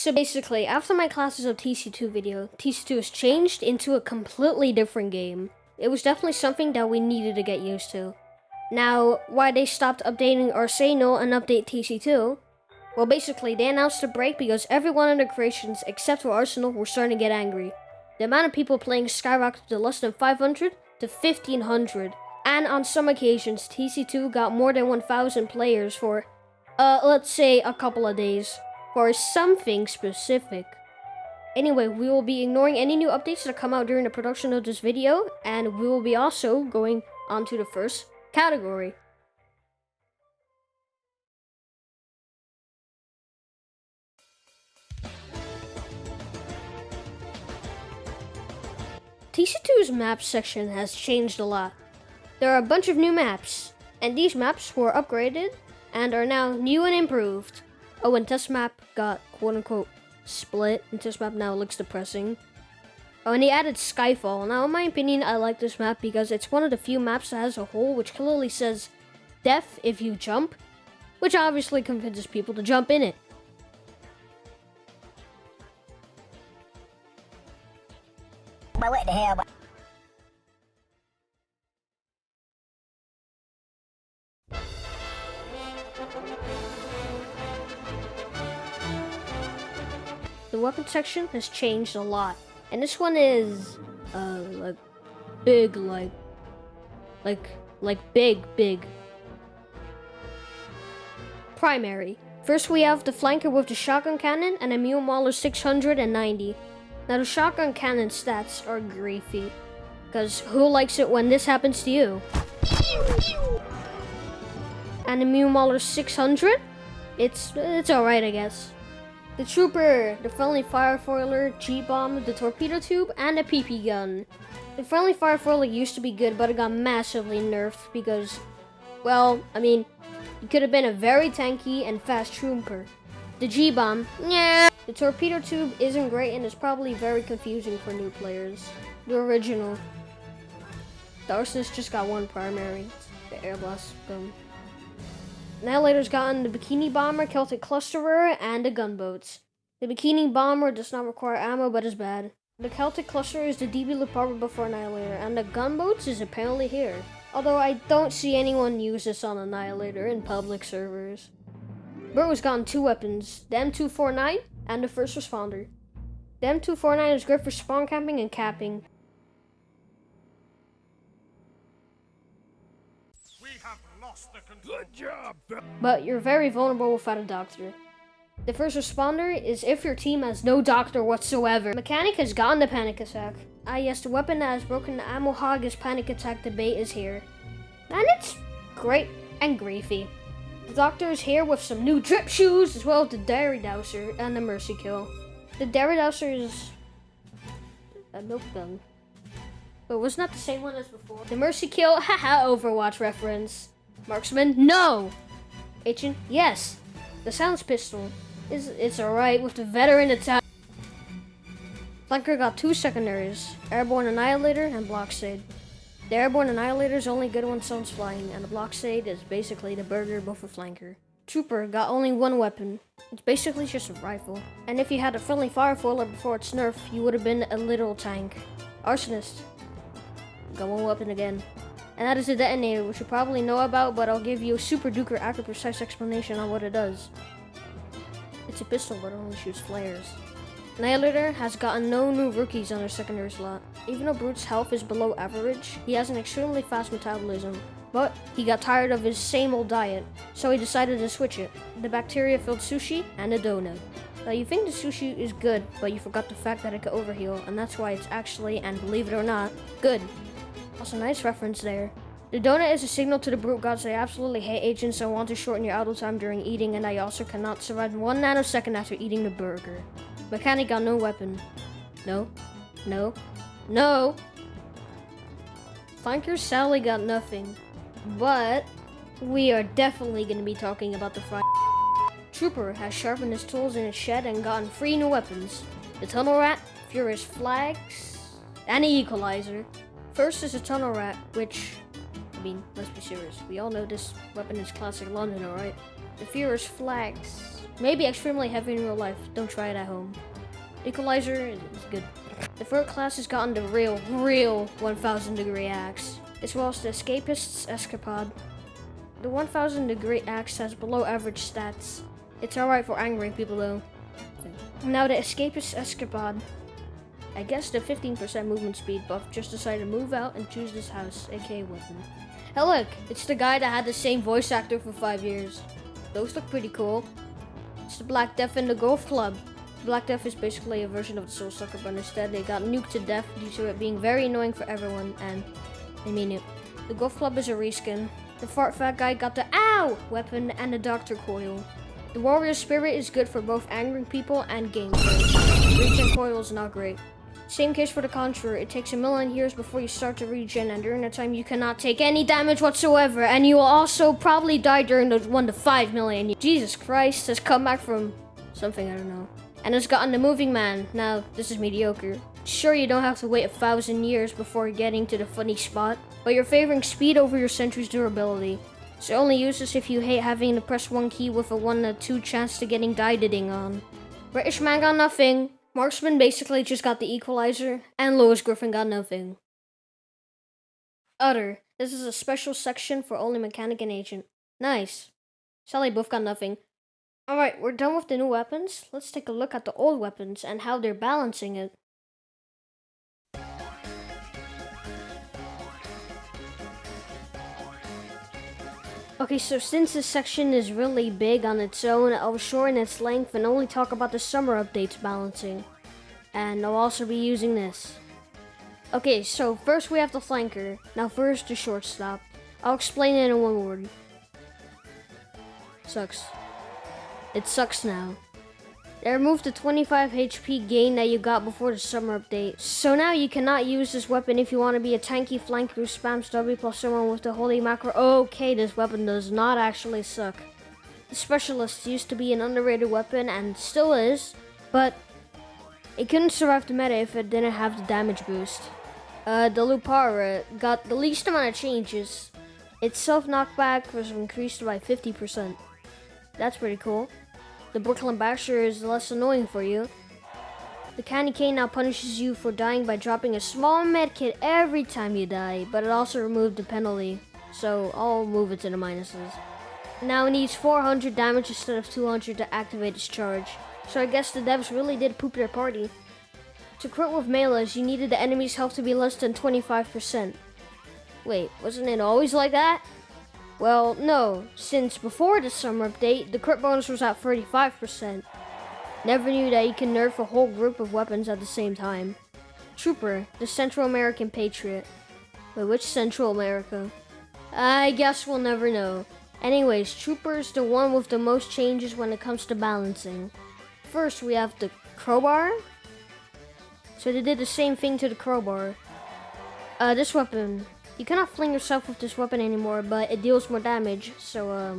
So basically, after my Classes of TC2 video, TC2 has changed into a completely different game. It was definitely something that we needed to get used to. Now, why they stopped updating Arsenal and update TC2? Well, basically, they announced a break because everyone in the creations, except for Arsenal, were starting to get angry. The amount of people playing skyrocketed to less than 500 to 1,500. And on some occasions, TC2 got more than 1,000 players for, let's say, a couple of days. For something specific. Anyway, we will be ignoring any new updates that come out during the production of this video, and we will be also going on to the first category. TC2's maps section has changed a lot. There are a bunch of new maps, and these maps were upgraded and are now new and improved. Oh, and test map got quote-unquote split, and test map now looks depressing. Oh, and he added Skyfall. Now, in my opinion, I like this map because it's one of the few maps that has a hole which clearly says death if you jump, which obviously convinces people to jump in it. But what the hell? The weapon section has changed a lot, and this one is, like, big, big. Primary. First we have the flanker with the shotgun cannon and a Mule Mauler 690. Now the shotgun cannon stats are griefy, because who likes it when this happens to you? And the Mule Mauler 600? It's alright, I guess. The Trooper, the Friendly Firefoiler, G-Bomb, the Torpedo Tube, and the PP Gun. The Friendly Firefoiler used to be good, but it got massively nerfed because, well, I mean, it could have been a very tanky and fast Trooper. The G-Bomb, yeah. The Torpedo Tube isn't great and is probably very confusing for new players. The original. The Arsonist just got one primary. The Air Blast, boom. Annihilator's gotten the Bikini Bomber, Celtic Clusterer, and the Gunboats. The Bikini Bomber does not require ammo, but is bad. The Celtic Clusterer is the DB Leopard before Annihilator, and the Gunboats is apparently here. Although I don't see anyone use this on Annihilator in public servers. Burrow's gotten two weapons, the M249 and the First Responder. The M249 is great for spawn camping and capping. Good job! But you're very vulnerable without a doctor. The First Responder is if your team has no doctor whatsoever. Mechanic has gotten the Panic Attack. Ah yes, the weapon that has broken the Ammo Hog's Panic Attack debate is here. And it's great and griefy. The Doctor is here with some new drip shoes, as well as the Dairy Dowser and the Mercy Kill. The Dairy Dowser is a milk gun. But it was not the same one as before. The Mercy Kill, haha, Overwatch reference. Marksman, no! Agent, yes. The Silence Pistol, it's alright with the veteran attack. Flanker got two secondaries, Airborne Annihilator and Blockade. The Airborne Annihilator is only good when someone's flying, and the Blockade is basically the burger but for Flanker. Trooper got only one weapon. It's basically just a rifle. And if you had a Friendly Firefoiler before its nerf, you would have been a literal tank. Arsonist, got one weapon again. And that is a detonator, which you probably know about, but I'll give you a super duper accurate precise explanation on what it does. It's a pistol, but it only shoots flares. Annihilator has gotten no new rookies on their secondary slot. Even though Brute's health is below average, he has an extremely fast metabolism. But he got tired of his same old diet, so he decided to switch it. The bacteria-filled sushi and a donut. Now you think the sushi is good, but you forgot the fact that it could overheal, and that's why it's actually, and believe it or not, good. Also, nice reference there. The donut is a signal to the brute gods they absolutely hate agents and want to shorten your idle time during eating, and I also cannot survive 1 nanosecond after eating the burger. Mechanic got no weapon. No. Flanker sadly got nothing. But we are definitely going to be talking about the fry. Trooper has sharpened his tools in his shed and gotten 3 new weapons. The Tunnel Rat, Furious Flags, and the Equalizer. First is the Tunnel Rat, which, I mean, let's be serious. We all know this weapon is classic London, alright? The Furious Flags. Maybe extremely heavy in real life. Don't try it at home. Equalizer is good. The third class has gotten the real 1000 degree axe, as well as the escapist's escapade. The 1000 degree axe has below average stats. It's alright for angry people though. Now the escapist's escapade. I guess the 15% movement speed buff just decided to move out and choose this house, aka weapon. Hey look, it's the guy that had the same voice actor for 5 years. Those look pretty cool. It's the Black Death in the Golf Club. Black Death is basically a version of the Soul Sucker, but instead they got nuked to death due to it being very annoying for everyone, and I mean it. The Golf Club is a reskin. The fart fat guy got the OW weapon and the Doctor Coil. The Warrior Spirit is good for both angering people and gameplay. Regen Coil is not great. Same case for the Conjurer. It takes 1,000,000 years before you start to regen, and during that time you cannot take any damage whatsoever, and you will also probably die during those 1 to 5 million. Jesus Christ has come back from something, I don't know. And has gotten the Moving Man. Now, this is mediocre. Sure, you don't have to wait 1,000 years before getting to the funny spot, but you're favoring speed over your sentry's durability. So only use this if you hate having to press one key with a 1 to 2 chance to getting die-ding on. British Man got nothing. Marksman basically just got the equalizer, and Lois Griffin got nothing. Other. This is a special section for only mechanic and agent. Nice. Sally both got nothing. Alright, we're done with the new weapons. Let's take a look at the old weapons and how they're balancing it. Okay, so since this section is really big on its own, I'll shorten its length and only talk about the summer updates balancing. And I'll also be using this. Okay, so first we have the flanker. Now first the shortstop. I'll explain it in one word. Sucks. It sucks now. They removed the 25 HP gain that you got before the summer update. So now you cannot use this weapon if you want to be a tanky flanker who spams W plus someone with the holy macro. Okay, this weapon does not actually suck. The Specialist used to be an underrated weapon and still is, but it couldn't survive the meta if it didn't have the damage boost. The Lupara got the least amount of changes. Its self knockback was increased by 50%. That's pretty cool. The Brooklyn Basher is less annoying for you. The Candy Cane now punishes you for dying by dropping a small medkit every time you die, but it also removed the penalty, so I'll move it to the minuses. Now it needs 400 damage instead of 200 to activate its charge, so I guess the devs really did poop their party. To crit with melees, you needed the enemy's health to be less than 25%. Wait, wasn't it always like that? Well, no, since before the summer update, the crit bonus was at 35%. Never knew that you can nerf a whole group of weapons at the same time. Trooper, the Central American Patriot. Wait, which Central America? I guess we'll never know. Anyways, Trooper is the one with the most changes when it comes to balancing. First, we have the Crowbar. So they did the same thing to the Crowbar. This weapon. You cannot fling yourself with this weapon anymore, but it deals more damage, so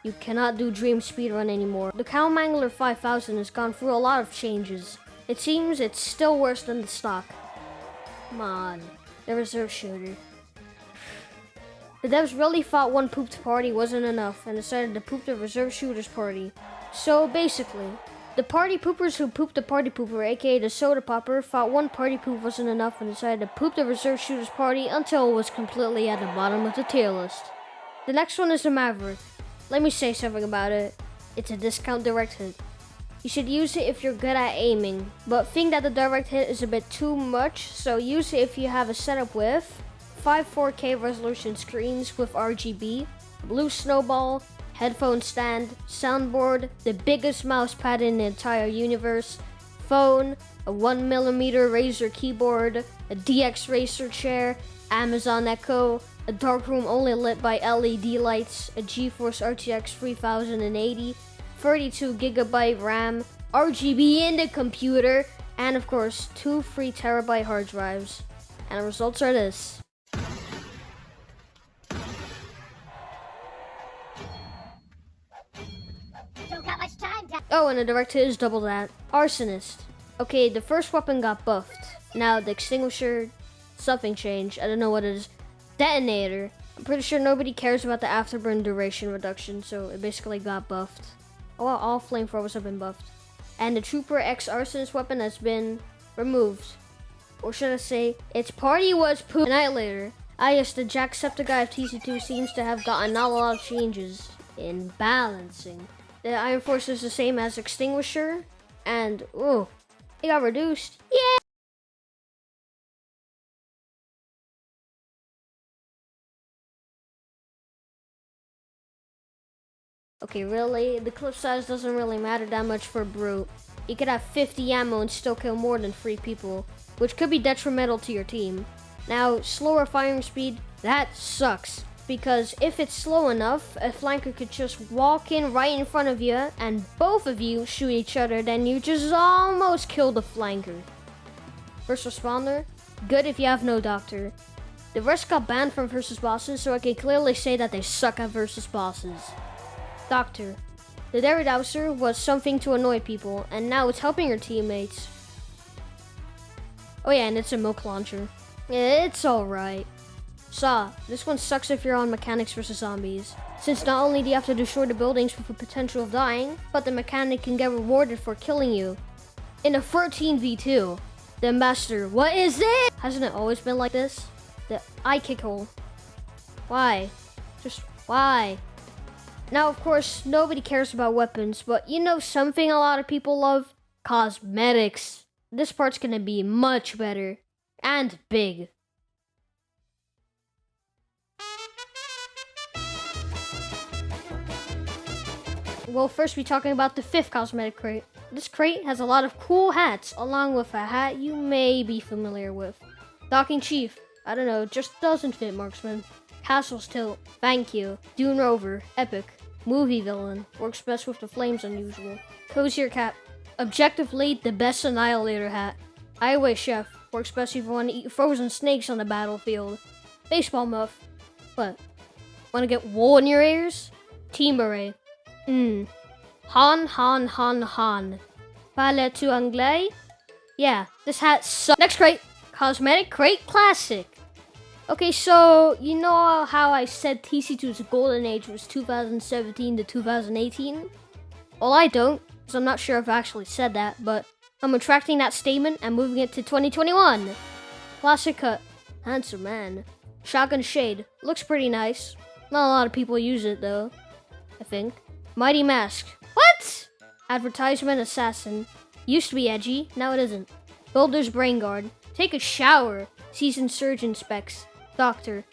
you cannot do Dream Speedrun anymore. The Cow Mangler 5000 has gone through a lot of changes. It seems it's still worse than the stock. Come on, the reserve shooter. The devs really thought one pooped party wasn't enough and decided to poop the reserve shooter's party. So basically, the party poopers who pooped the party pooper, aka the soda popper, thought one party poop wasn't enough and decided to poop the reserve shooter's party until it was completely at the bottom of the tier list. The next one is the Maverick. Let me say something about it. It's a discount direct hit. You should use it if you're good at aiming, but think that the direct hit is a bit too much, so use it if you have a setup with 5 4K resolution screens with RGB, blue snowball, headphone stand, soundboard, the biggest mouse pad in the entire universe, phone, a 1mm Razer keyboard, a DX Racer chair, Amazon Echo, a darkroom only lit by LED lights, a GeForce RTX 3080, 32GB RAM, RGB in the computer, and of course 2 3TB hard drives. And the results are this. Oh, and the direct hit is double that. Arsonist. Okay, the first weapon got buffed. Now the extinguisher, something changed. I don't know what it is. Detonator. I'm pretty sure nobody cares about the afterburn duration reduction, so it basically got buffed. Well, all flamethrowers have been buffed. And the Trooper X Arsonist weapon has been removed. Or should I say, its party was poop. Annihilator. Yes, the Jacksepticeye of TC2 seems to have gotten not a lot of changes in balancing. The Iron Force is the same as Extinguisher, and ooh, it got reduced. Yeah! Okay, really? The clip size doesn't really matter that much for Brute. You could have 50 ammo and still kill more than 3 people, which could be detrimental to your team. Now, slower firing speed, that sucks. Because if it's slow enough, a flanker could just walk in right in front of you and both of you shoot each other, then you just almost kill the flanker. First responder, good if you have no doctor. The rest got banned from versus bosses, so I can clearly say that they suck at versus bosses. Doctor. The Dairy Dowser was something to annoy people, and now it's helping your teammates. Oh yeah, and it's a milk launcher. It's alright. Saw. This one sucks if you're on mechanics versus zombies. Since not only do you have to destroy the buildings with the potential of dying, but the mechanic can get rewarded for killing you. In a 13v2, the Ambassador. What is this? Hasn't it always been like this? The eye kick hole. Why? Just why? Now, of course, nobody cares about weapons, but you know something a lot of people love? Cosmetics. This part's gonna be much better. And big. We'll first be talking about the 5th cosmetic crate. This crate has a lot of cool hats, along with a hat you may be familiar with. Docking Chief. I don't know, just doesn't fit Marksman. Castle's Tilt. Thank you. Dune Rover. Epic. Movie Villain. Works best with the flames unusual. Cozier Cap. Objectively the best Annihilator hat. Highway Chef. Works best if you want to eat frozen snakes on the battlefield. Baseball Muff. What? Want to get wool in your ears? Team Beret. Han. Parles-tu anglais? Yeah, this hat sucks. Next crate. Cosmetic Crate Classic. Okay, so you know how I said TC2's golden age was 2017 to 2018? Well, I don't, because I'm not sure if I actually said that, but I'm retracting that statement and moving it to 2021. Classic Cut. Handsome man. Shotgun Shade. Looks pretty nice. Not a lot of people use it, though. I think. Mighty Mask. What? Advertisement Assassin. Used to be edgy, now it isn't. Builder's Brain Guard. Take a shower. Seasoned Surgeon Specs. Doctor.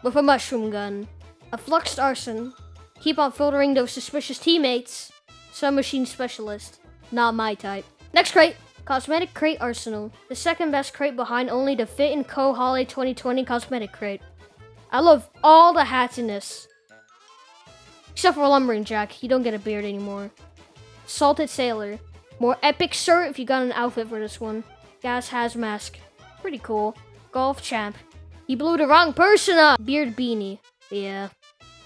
With a mushroom gun. A Fluxed Arson. Keep on filtering those suspicious teammates. Submachine Specialist. Not my type. Next crate. Cosmetic Crate Arsenal. The second best crate behind only the Fit & Co. Holiday 2020 Cosmetic Crate. I love all the hats in this. Except for Lumbering Jack, you don't get a beard anymore. Salted Sailor. More epic shirt if you got an outfit for this one. Gas Haz Mask. Pretty cool. Golf Champ. He blew the wrong person up! Beard Beanie. Yeah.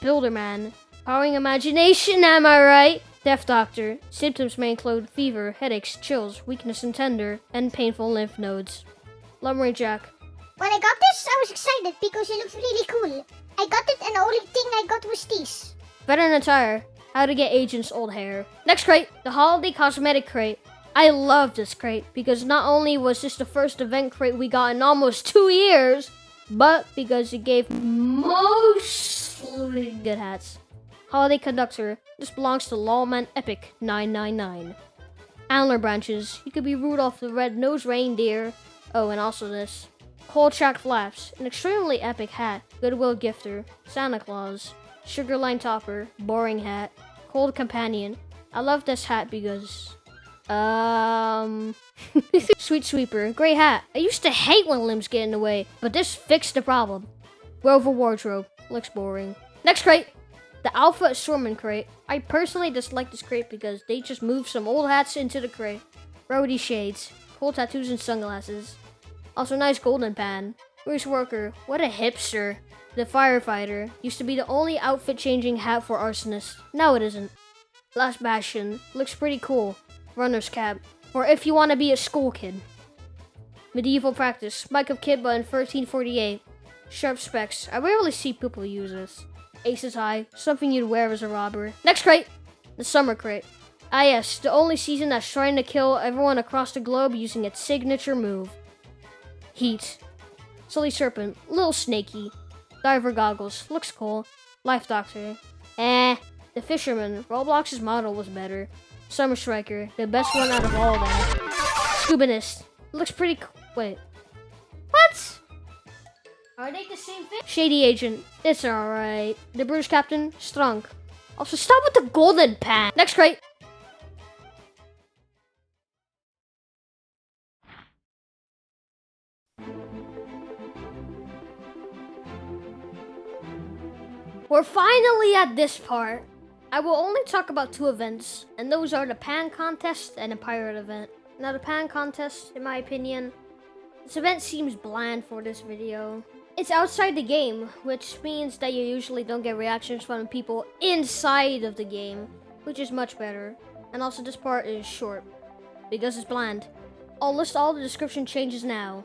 Builderman. Powering imagination, am I right? Death Doctor. Symptoms may include fever, headaches, chills, weakness in tender, and painful lymph nodes. Lumbering Jack. When I got this, I was excited because it looks really cool. I got it and the only thing I got was this. Veteran Attire. How to get agents old hair. Next crate. The Holiday Cosmetic Crate. I love this crate because not only was this the first event crate we got in almost 2 years, but because it gave mostly good hats. Holiday Conductor. This belongs to Lawman Epic 999. Antler Branches. You could be Rudolph the Red-Nosed Reindeer. Oh, and also this. Kolchak Flaps. An extremely epic hat. Goodwill Gifter. Santa Claus. Sugarline Topper. Boring Hat. Cold Companion. I love this hat because... Sweet Sweeper. Great hat. I used to hate when limbs get in the way, but this fixed the problem. Rover Wardrobe. Looks boring. Next crate. The Alpha Assortment Crate. I personally dislike this crate because they just moved some old hats into the crate. Roadie Shades. Cool tattoos and sunglasses. Also nice golden pan. Grease Worker. What a hipster. The Firefighter. Used to be the only outfit changing hat for arsonists. Now it isn't. Last Bastion. Looks pretty cool. Runner's Cap. Or if you want to be a school kid. Medieval Practice. Spike of Kidba in 1348. Sharp Specs. I rarely see people use this. Aces High. Something you'd wear as a robber. Next crate. The summer crate. Ah yes, the only season that's trying to kill everyone across the globe using its signature move. Heat. Silly Serpent, little snaky. Diver goggles, looks cool. Life Doctor. The Fisherman, Roblox's model was better. Summer Striker, the best one out of all of them. Scubanist, looks pretty wait. What? Are they the same thing? Shady Agent, it's alright. The British Captain, Strunk. Also, stop with the golden pan. Next crate. We're finally at this part. I will only talk about 2 events, and those are the pan contest and the pirate event. Now the pan contest, in my opinion, this event seems bland for this video. It's outside the game, which means that you usually don't get reactions from people inside of the game, which is much better. And also this part is short, because it's bland. I'll list all the description changes now.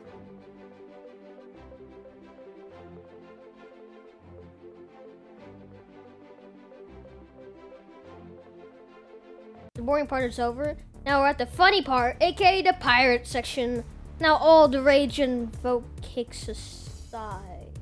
The boring part is over. Now we're at the funny part, aka the pirate section. Now all the rage and vote kicks aside.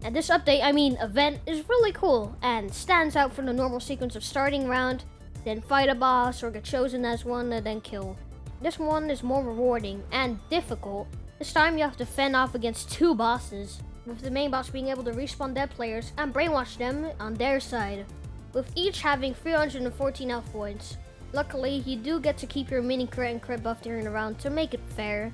And this update, event, is really cool and stands out from the normal sequence of starting round, then fight a boss or get chosen as one and then kill. This one is more rewarding and difficult. This time you have to fend off against 2 bosses, with the main boss being able to respawn dead players and brainwash them on their side, with each having 314 health points. Luckily, you do get to keep your mini crit and crit buff during the round to make it fair.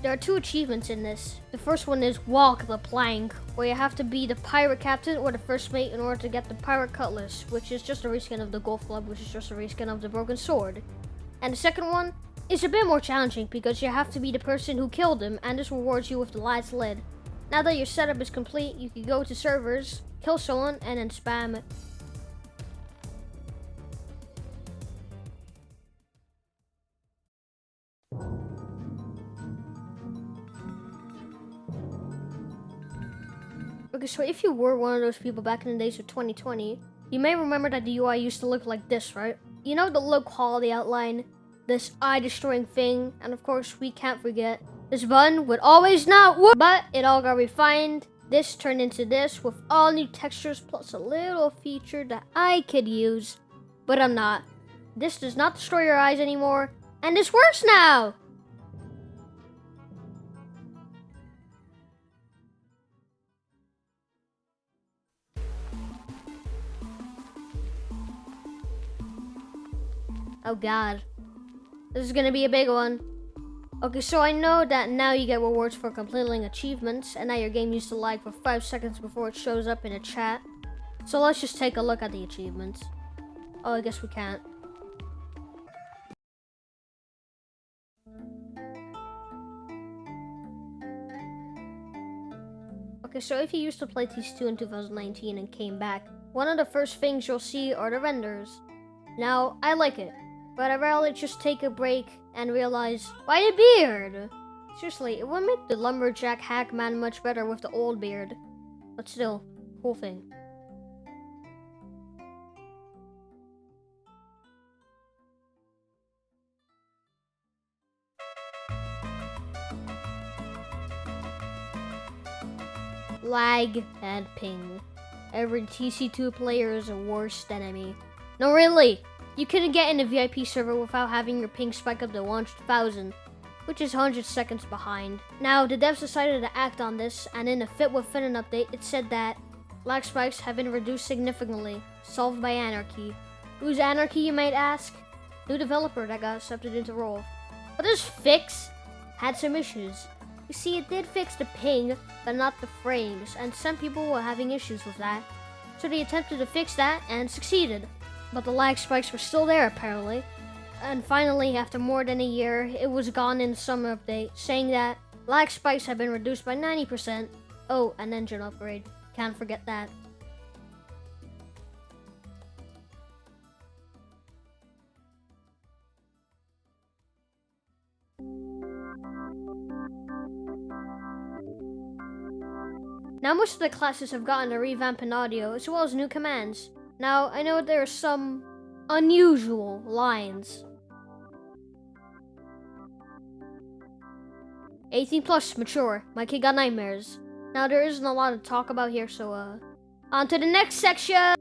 There are 2 achievements in this. The first one is Walk the Plank, where you have to be the pirate captain or the first mate in order to get the pirate cutlass, which is just a reskin of the golf club, which is just a reskin of the broken sword. And the second one is a bit more challenging because you have to be the person who killed him, and this rewards you with the last lid. Now that your setup is complete, you can go to servers, kill someone, and then spam it. Okay, so if you were one of those people back in the days of 2020, you may remember that the UI used to look like this, right? You know, the low quality outline, this eye-destroying thing, and of course, we can't forget, this button would always not work, but it all got refined. This turned into this with all new textures plus a little feature that I could use, but I'm not. This does not destroy your eyes anymore, and this works now! Oh god. This is gonna be a big one. Okay, so I know that now you get rewards for completing achievements, and that your game used to lag for 5 seconds before it shows up in a chat. So let's just take a look at the achievements. Oh, I guess we can't. Okay, so if you used to play TC2 in 2019 and came back, one of the first things you'll see are the renders. Now, I like it, but I'd rather just take a break and realize, why the beard? Seriously, it would make the lumberjack hackman much better with the old beard. But still, cool thing. Lag and ping. Every TC2 player is a worst enemy. No, really! You couldn't get in a VIP server without having your ping spike up to 100,000, which is 100 seconds behind. Now, the devs decided to act on this, and in a Fit with Finnan update, it said that lag spikes have been reduced significantly, solved by Anarchy. Who's Anarchy, you might ask? New developer that got accepted into role. But this fix had some issues. You see, it did fix the ping, but not the frames, and some people were having issues with that. So they attempted to fix that, and succeeded. But the lag spikes were still there, apparently. And finally, after more than a year, it was gone in the summer update, saying that lag spikes have been reduced by 90%. Oh, an engine upgrade. Can't forget that. Now most of the classes have gotten a revamp in audio, as well as new commands. Now, I know there are some Unusual lines. 18 plus, mature. My kid got nightmares. Now there isn't a lot to talk about here, so on to the next section.